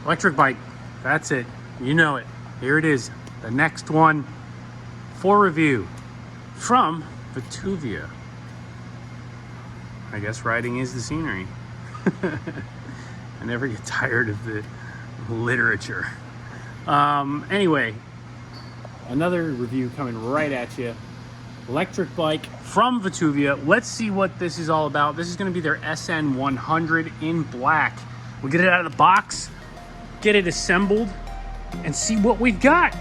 Electric bike, that's it. You know it. Here it is, the next one for review from VTUVIA. I guess riding is the scenery. I never get tired of the literature. Anyway, another review coming right at you. Electric bike from VTUVIA. Let's see what this is all about. This is going to be their SN100 in black. We'll get it out of the box, get it assembled, and see what we've got.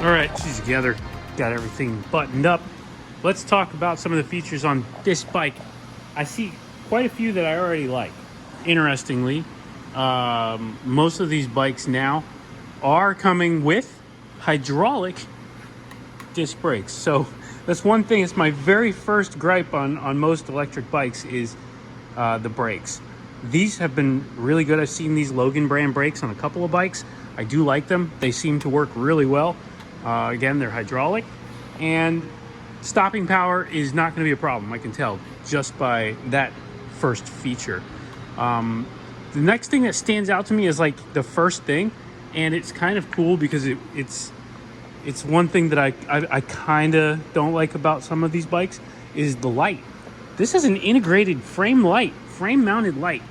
All right, she's together, got everything buttoned up. Let's talk about some of the features on this bike. I see quite a few that I already like. Interestingly, most of these bikes now are coming with hydraulic disc brakes. So that's one thing. It's my very first gripe on most electric bikes is the brakes. These have been really good. I've seen these Logan brand brakes on a couple of bikes. I do like them. They seem to work really well. Again, they're hydraulic, and stopping power is not going to be a problem. I can tell just by that first feature. The next thing that stands out to me is like the first thing, and it's kind of cool because it's one thing that I kind of don't like about some of these bikes is the light. This is an integrated frame light, frame mounted light.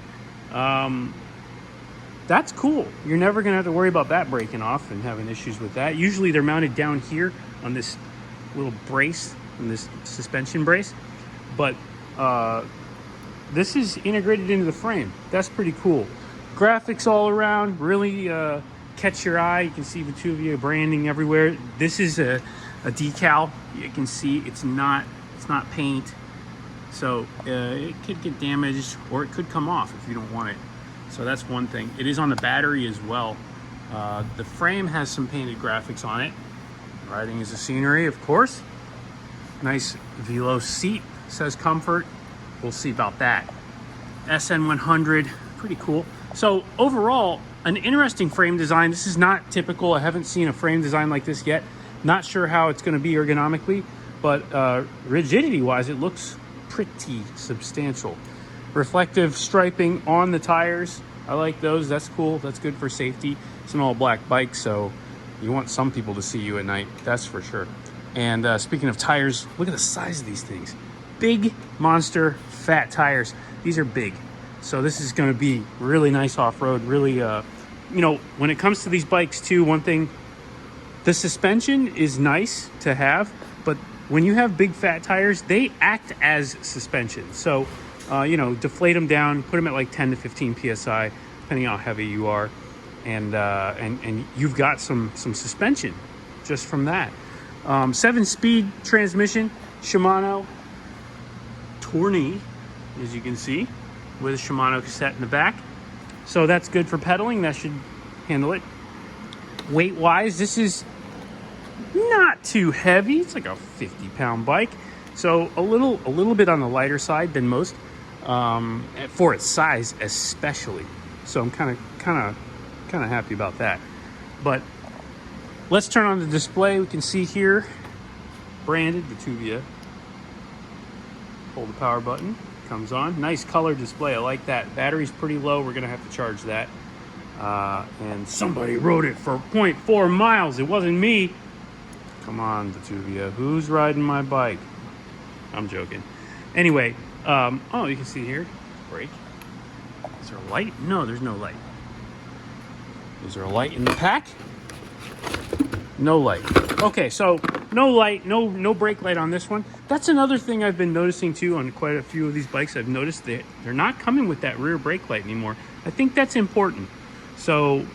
That's cool. You're never gonna have to worry about that breaking off and having issues with that. Usually they're mounted down here on this little brace, on this suspension brace, but this is integrated into the frame. That's pretty cool. Graphics all around, really catch your eye. You can see VTUVIA branding everywhere. This is a decal. You can see it's not paint, so it could get damaged or it could come off if you don't want it. So that's one thing. It is on the battery as well. The frame has some painted graphics on it. Riding is a scenery, of course. Nice Velo seat, says comfort. We'll see about that. SN100, pretty cool. So overall, an interesting frame design. This is not typical. I haven't seen a frame design like this yet. Not sure how it's gonna be ergonomically, but rigidity-wise, it looks pretty substantial. Reflective striping on the tires. I like those. That's cool. That's good for safety. It's an all black bike, so you want some people to see you at night. That's for sure. And speaking of tires, look at the size of these things. Big, monster, fat tires. These are big. So this is going to be really nice off-road. Really, you know, when it comes to these bikes too, one thing, the suspension is nice to have, but when you have big fat tires, they act as suspension. So you know, deflate them down, put them at like 10 to 15 psi, depending on how heavy you are, and you've got some suspension just from that. 7-speed transmission, Shimano Tourney, as you can see, with a Shimano cassette in the back. So that's good for pedaling. That should handle it. Weight-wise, this is not too heavy. It's like a 50-pound bike, so a little bit on the lighter side than most. For its size especially, so I'm kind of happy about that. But let's turn on the display. We can see here branded VTUVIA. Hold the power button, comes on. Nice color display. I like that. Battery's pretty low. We're gonna have to charge that. And somebody rode it for 0.4 miles. It wasn't me. Come on, VTUVIA. Who's riding my bike? I'm joking. Anyway. Oh, you can see here, brake. Is there a light? No, there's no light. Is there a light in the pack? No light. Okay, so no light, no brake light on this one. That's another thing I've been noticing too on quite a few of these bikes. I've noticed that they're not coming with that rear brake light anymore. I think that's important. So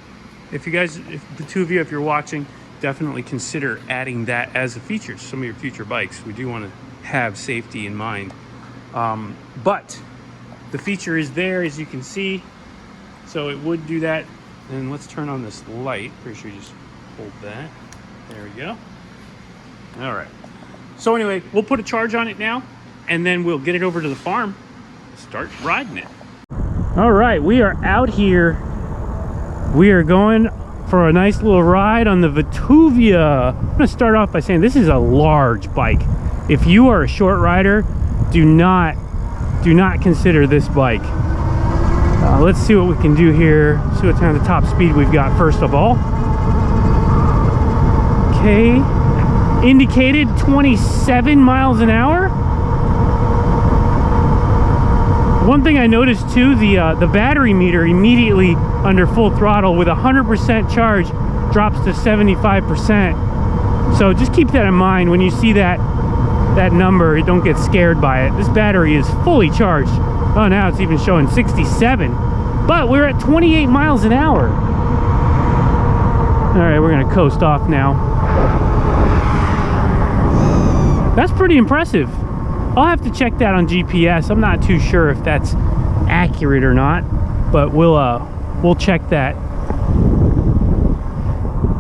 if you guys, if VTUVIA, if you're watching, definitely consider adding that as a feature to some of your future bikes. We do want to have safety in mind. But the feature is there, as you can see, so it would do that. And let's turn on this light. Pretty sure you just hold that. There we go. All right. So anyway, we'll put a charge on it now, and then we'll get it over to the farm, start riding it. All right, we are out here. We are going for a nice little ride on the VTUVIA. I'm gonna start off by saying this is a large bike. If you are a short rider, do not consider this bike. Let's see what we can do here. See what kind of top speed we've got first of all. Okay, indicated 27 miles an hour. One thing I noticed too, the battery meter immediately under full throttle with 100% charge drops to 75%. So just keep that in mind when you see that number. Don't get scared by it. This battery is fully charged. Oh, now it's even showing 67, but we're at 28 miles an hour. All right, we're gonna coast off now. That's pretty impressive. I'll have to check that on GPS. I'm not too sure if that's accurate or not, but we'll check that.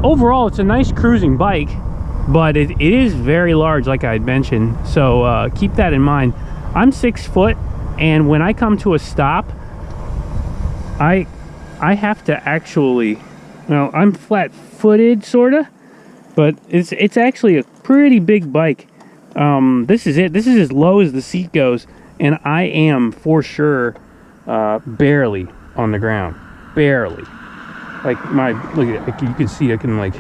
Overall, it's a nice cruising bike, but it is very large, like I had mentioned. So keep that in mind. I'm 6 foot, and when I come to a stop, I have to actually, well, I'm flat-footed sorta, but it's actually a pretty big bike. This is it. This is as low as the seat goes, and I am for sure barely on the ground. Barely. Like look at it. You can see I can like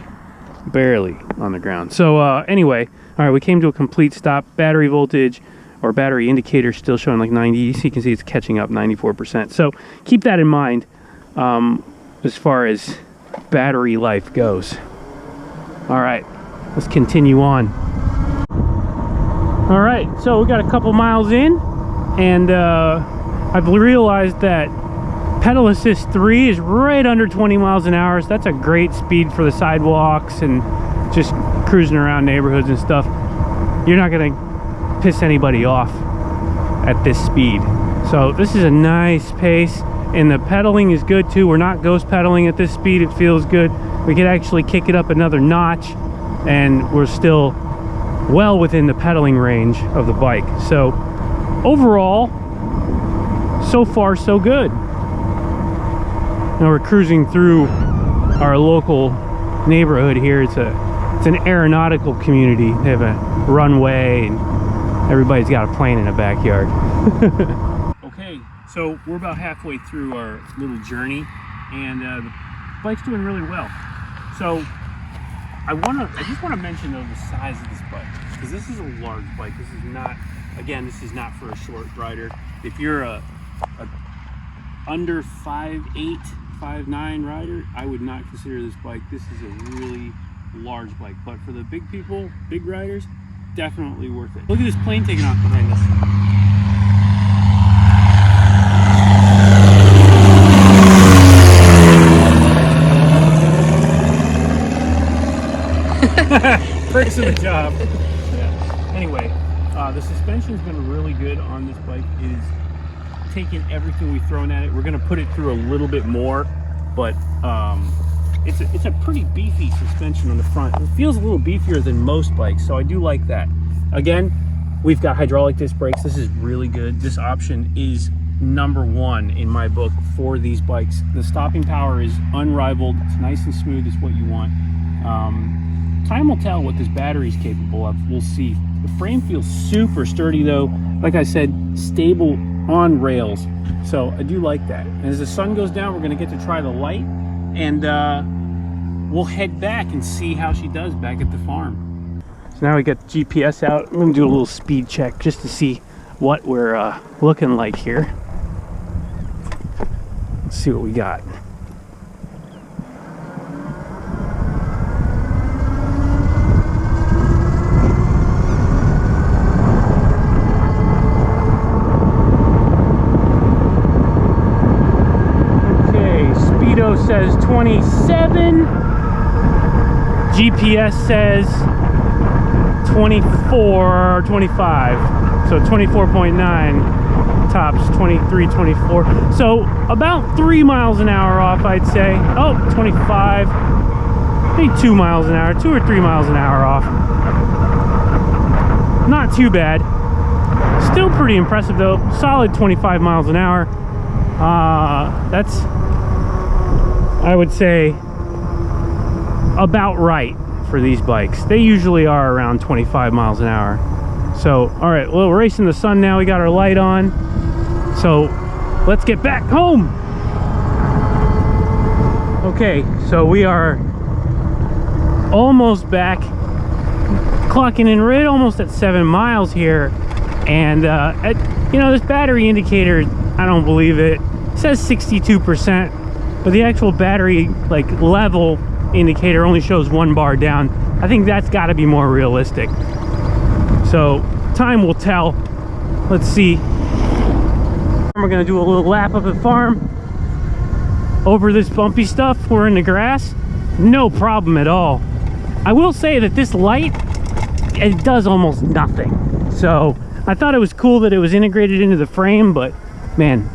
barely on the ground. So anyway, all right, we came to a complete stop. Battery voltage or battery indicator still showing like 90. So you can see it's catching up 94%. So keep that in mind as far as battery life goes. All right, let's continue on. All right, so we got a couple miles in, and I've realized that pedal assist 3 is right under 20 miles an hour. So that's a great speed for the sidewalks and just cruising around neighborhoods and stuff. You're not gonna piss anybody off at this speed. So this is a nice pace, and the pedaling is good too. We're not ghost pedaling at this speed. It feels good. We could actually kick it up another notch, and we're still well within the pedaling range of the bike. So overall, so far so good. Now we're cruising through our local neighborhood here. It's an aeronautical community. They have a runway, and everybody's got a plane in the backyard. Okay, so we're about halfway through our little journey, and the bike's doing really well. So I just want to mention though the size of this bike, because this is a large bike. This is not, again, this is not for a short rider. If you're a under 5'8", 5'9" rider, I would not consider this bike. This is a really large bike, but for the big people, big riders, definitely worth it. Look at this plane taking off behind us. Perks of the job. Yeah. Anyway, the suspension's been really good on this bike. It is taking everything we've thrown at it. We're going to put it through a little bit more, but it's a pretty beefy suspension on the front. It feels a little beefier than most bikes, so I do like that. Again, we've got hydraulic disc brakes. This is really good. This option is #1 in my book for these bikes. The stopping power is unrivaled. It's nice and smooth. It's what you want. Time will tell what this battery is capable of. We'll see. The frame feels super sturdy though. Like I said, stable on rails. So I do like that. And as the sun goes down, we're gonna get to try the light, and we'll head back and see how she does back at the farm. So now we got the GPS out. I'm gonna do a little speed check just to see what we're looking like here. Let's see what we got. Says 27, GPS says 24 or 25, so 24.9, tops 23, 24, so about 3 miles an hour off, I'd say. Oh, 25, maybe 2 miles an hour, 2 or 3 miles an hour off. Not too bad. Still pretty impressive though. Solid 25 miles an hour. That's, I would say, about right for these bikes. They usually are around 25 miles an hour. So, all right, well, we're racing the sun now. We got our light on. So, let's get back home. Okay, so we are almost back. Clocking in right almost at 7 miles here. And, you know, this battery indicator, I don't believe it. It says 62%, but the actual battery, like, level indicator only shows 1 bar down. I think that's got to be more realistic. So time will tell. Let's see. We're gonna do a little lap up at farm over this bumpy stuff. We're in the grass, no problem at all. I will say that this light, it does almost nothing. So I thought it was cool that it was integrated into the frame, but man,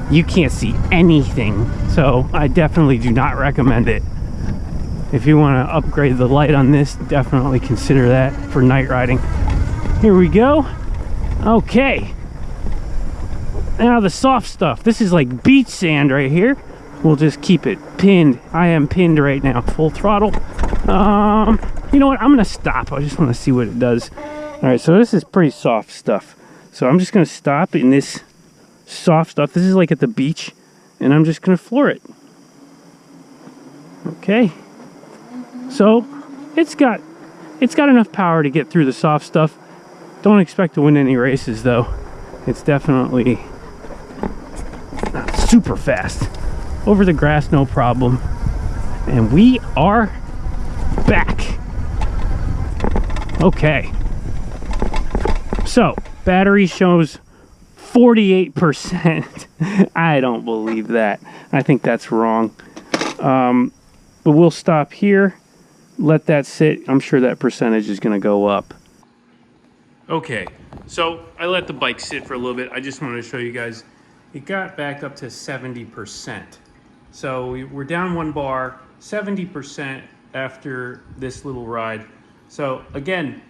you can't see anything. So I definitely do not recommend it. If you want to upgrade the light on this, definitely consider that for night riding. Here we go. Okay. Now the soft stuff. This is like beach sand right here. We'll just keep it pinned. I am pinned right now, full throttle. You know what? I'm gonna stop. I just want to see what it does. All right, so this is pretty soft stuff. So I'm just gonna stop in this soft stuff. This is like at the beach, and I'm just gonna floor it. Okay. So it's got enough power to get through the soft stuff. Don't expect to win any races though. It's definitely not super fast. Over the grass, no problem. And we are back. Okay. So, battery shows 48%. I don't believe that. I think that's wrong. But we'll stop here. Let that sit. I'm sure that percentage is going to go up. Okay, so I let the bike sit for a little bit. I just wanted to show you guys. It got back up to 70%. So we're down 1 bar, 70% after this little ride. So again,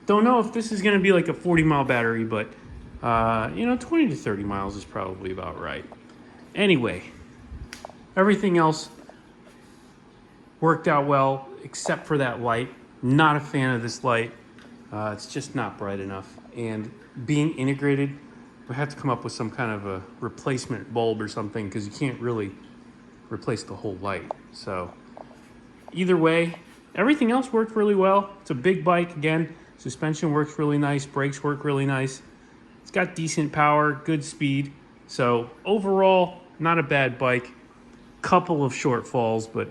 don't know if this is going to be like a 40-mile battery, but you know, 20 to 30 miles is probably about right. Anyway, everything else worked out well except for that light. Not a fan of this light. It's just not bright enough. And being integrated, we have to come up with some kind of a replacement bulb or something, because you can't really replace the whole light. So either way, everything else worked really well. It's a big bike again. Suspension works really nice. Brakes work really nice. It's got decent power, good speed. So overall, not a bad bike. Couple of shortfalls, but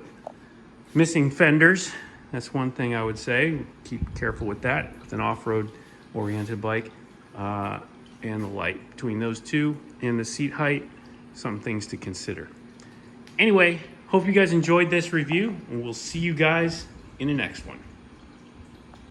missing fenders. That's one thing I would say. Keep careful with that with an off-road oriented bike. And the light. Between those two and the seat height, some things to consider. Anyway, hope you guys enjoyed this review, and we'll see you guys in the next one.